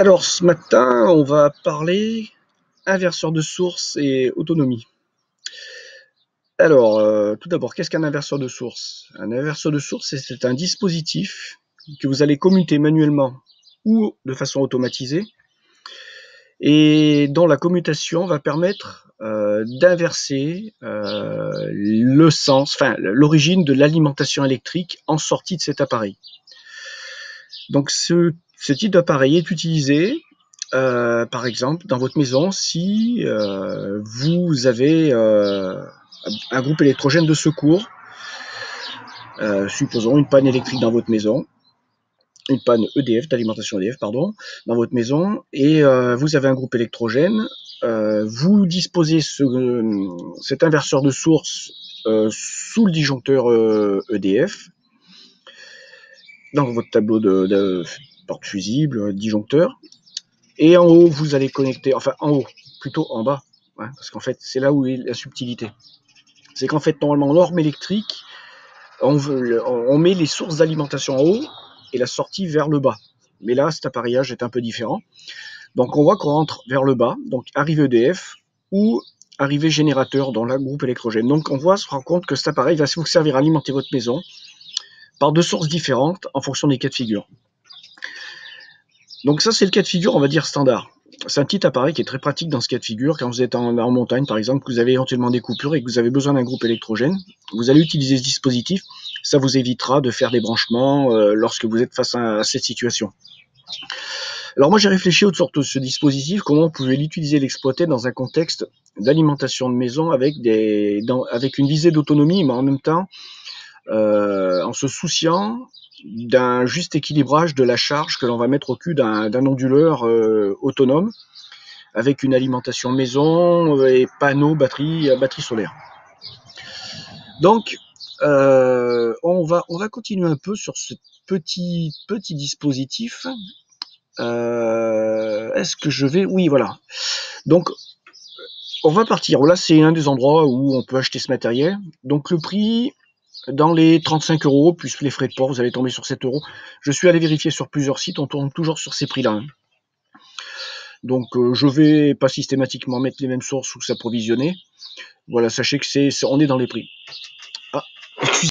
Alors ce matin, on va parler inverseur de source et autonomie. Alors, tout d'abord, qu'est-ce qu'un inverseur de source? Un inverseur de source, c'est un dispositif que vous allez commuter manuellement ou de façon automatisée et dont la commutation va permettre d'inverser le sens, enfin l'origine de l'alimentation électrique en sortie de cet appareil. Donc ce type d'appareil est utilisé par exemple, dans votre maison, si vous avez un groupe électrogène de secours, supposons une panne électrique dans votre maison, une panne EDF, d'alimentation EDF, pardon, dans votre maison, et vous avez un groupe électrogène, vous disposez cet inverseur de source sous le disjoncteur EDF, dans votre tableau de porte fusible, disjoncteur, et en haut, vous allez connecter, enfin en haut, plutôt en bas, hein, parce qu'en fait, c'est là où est la subtilité. C'est qu'en fait, normalement, en norme électrique, on met les sources d'alimentation en haut et la sortie vers le bas. Mais là, cet appareillage est un peu différent. Donc, on voit qu'on rentre vers le bas, donc arrivée EDF ou arrivée générateur dans le groupe électrogène. Donc, on se rend compte que cet appareil va vous servir à alimenter votre maison par deux sources différentes en fonction des cas de figure. Donc ça, c'est le cas de figure, on va dire, standard. C'est un petit appareil qui est très pratique dans ce cas de figure. Quand vous êtes en montagne, par exemple, que vous avez éventuellement des coupures et que vous avez besoin d'un groupe électrogène, vous allez utiliser ce dispositif. Ça vous évitera de faire des branchements lorsque vous êtes face à cette situation. Alors moi, j'ai réfléchi autour de ce dispositif, comment on pouvait l'utiliser et l'exploiter dans un contexte d'alimentation de maison avec une visée d'autonomie, mais en même temps, en se souciant d'un juste équilibrage de la charge que l'on va mettre au cul d'un onduleur autonome avec une alimentation maison et panneaux, batterie solaire. Donc, on va continuer un peu sur ce petit dispositif. Est-ce que je vais... Oui, voilà. Donc, on va partir. Là, c'est un des endroits où on peut acheter ce matériel. Donc, le prix... Dans les 35 € plus les frais de port, vous allez tomber sur 7 €. Je suis allé vérifier sur plusieurs sites, on tourne toujours sur ces prix-là. Hein. Donc je vais pas systématiquement mettre les mêmes sources ou s'approvisionner. Voilà, sachez que on est dans les prix.